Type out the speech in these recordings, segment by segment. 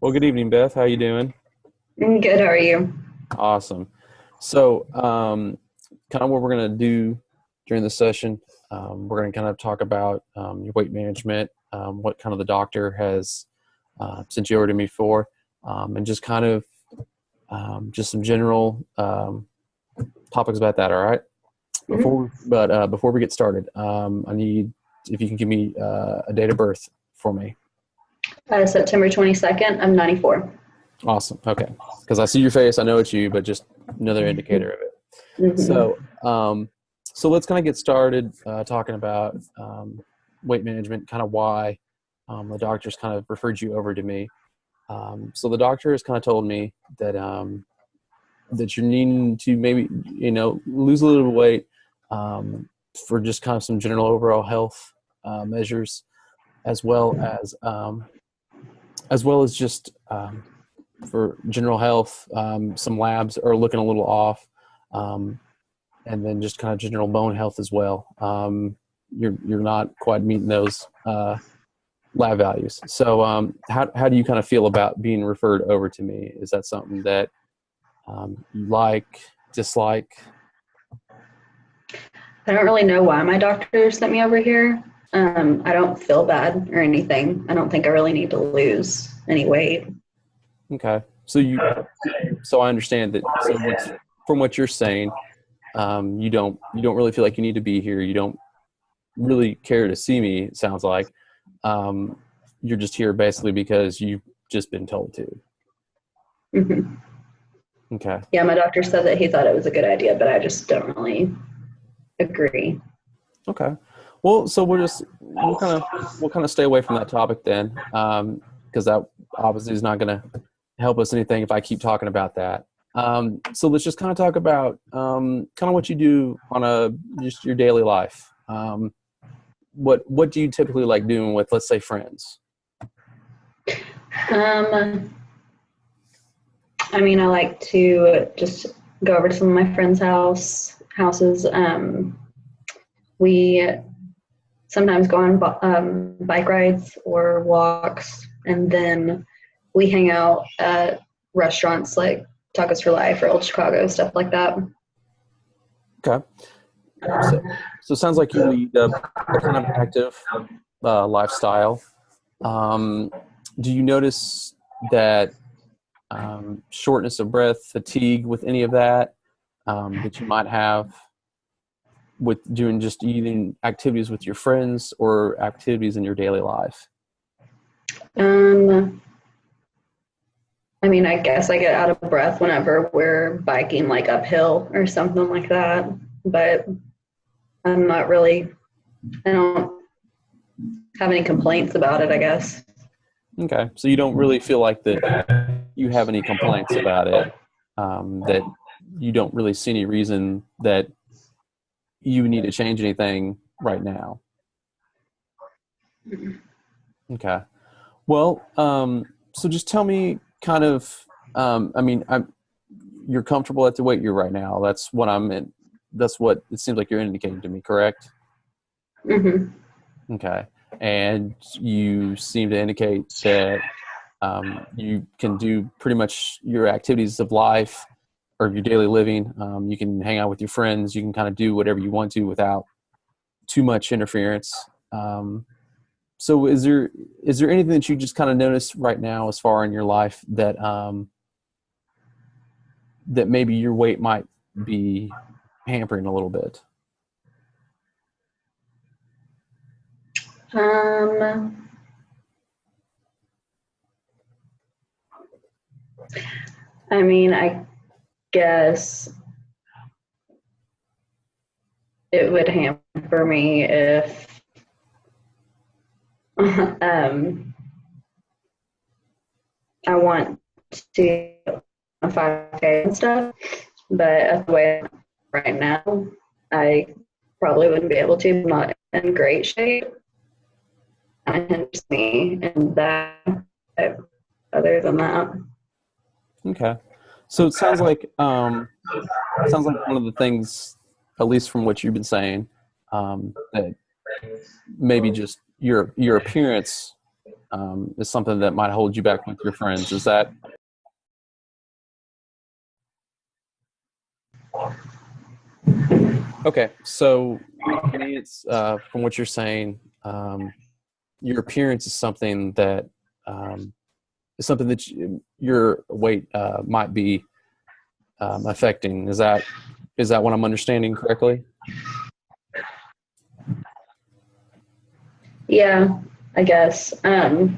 Well, good evening, Beth. How you doing? Good, how are you? Awesome. So, kind of what we're going to do during the session, we're going to kind of talk about your weight management, what kind of the doctor has sent you over to me for, and just kind of just some general topics about that. All right. Mhm. Before we get started, I need if you can give me a date of birth for me. September 22nd, I'm 94. Awesome. Okay. Because I see your face, I know it's you, but just another indicator of it. Hmm. So, so let's kind of get started talking about weight management, kind of why the doctor's kind of referred you over to me. So the doctor has kind of told me that that you're needing to maybe lose a little bit of weight for just kind of some general overall health measures, as well as just for general health. Some labs are looking a little off. And then just kind of general bone health as well. You're not quite meeting those lab values. So how do you kind of feel about being referred over to me? Is that something that you like, dislike? I don't really know why my doctor sent me over here. I don't feel bad or anything. I don't think I really need to lose any weight. Okay. So I understand that. So from what you're saying, you don't really feel like you need to be here. You don't really care to see me. It sounds like um, you're just here basically because you've just been told to. Hmm. Okay. Yeah, my doctor said that he thought it was a good idea, but I just don't really agree. Okay. Well, so we'll kind of stay away from that topic then, because that obviously is not going to help us anything if I keep talking about that. So let's just kind of talk about kind of what you do on a just your daily life. What do you typically like doing with, let's say, friends? Um, I mean, I like to just go over to some of my friends' houses. We sometimes go on bike rides or walks, and then we hang out at restaurants like Tacos for Life or Old Chicago, stuff like that. Okay. So it sounds like you lead a kind of active lifestyle. Um, do you notice that shortness of breath, fatigue with any of that that you might have with doing just eating activities with your friends or activities in your daily life? Um, I mean, I guess I get out of breath whenever we're biking like uphill or something like that, but I'm not really, I don't have any complaints about it, I guess. Okay, so you don't really feel like that you have any complaints about it, that you don't really see any reason that you need to change anything right now. Okay. Well, so just tell me kind of, I mean, you're comfortable at the weight you're right now. That's what I'm in. That's what it seems like you're indicating to me, correct? Hmm. Okay. And you seem to indicate that you can do pretty much your activities of life or of your daily living. You can hang out with your friends. You can kind of do whatever you want to without too much interference. So is there anything that you just kind of notice right now as far in your life that that maybe your weight might be hampering a little bit? Um, I mean, I guess it would hamper me if um, I want to 5K and stuff, but at the way right now, I probably wouldn't be able to. I'm not in great shape. It hinders me, and that. Other than that, Okay. So it sounds like one of the things, at least from what you've been saying, that maybe just your appearance is something that might hold you back with your friends. Is that? Okay. So to me, it's from what you're saying, your appearance is something that your weight might be affecting. Is that what I'm understanding correctly? Yeah, I guess. Maybe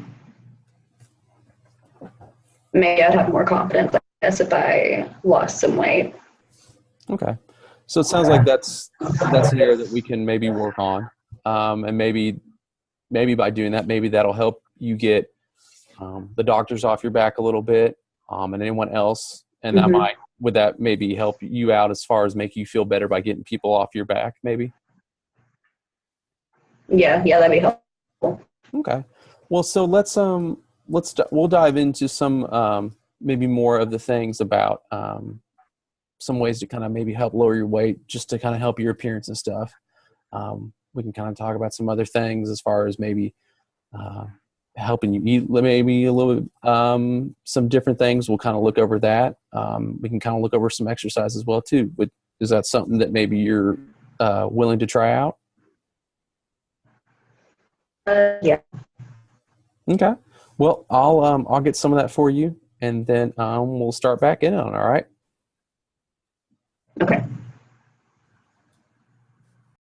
I'd have more confidence, I guess, if I lost some weight. Okay. So it sounds like that's an area that we can maybe work on, and maybe by doing that, maybe that'll help you get the doctors off your back a little bit, and anyone else, and Hmm. would that maybe help you out as far as make you feel better by getting people off your back, maybe? Yeah, that'd be helpful. Okay. Well, so we'll dive into some maybe more of the things about some ways to kind of maybe help lower your weight, just to kind of help your appearance and stuff. We can kind of talk about some other things as far as maybe uh, helping you eat maybe a little some different things. We'll kind of look over that. We can kind of look over some exercise as well too. But is that something that maybe you're willing to try out? Yeah. Okay. Well, I'll get some of that for you, and then we'll start back in on. All right. Okay.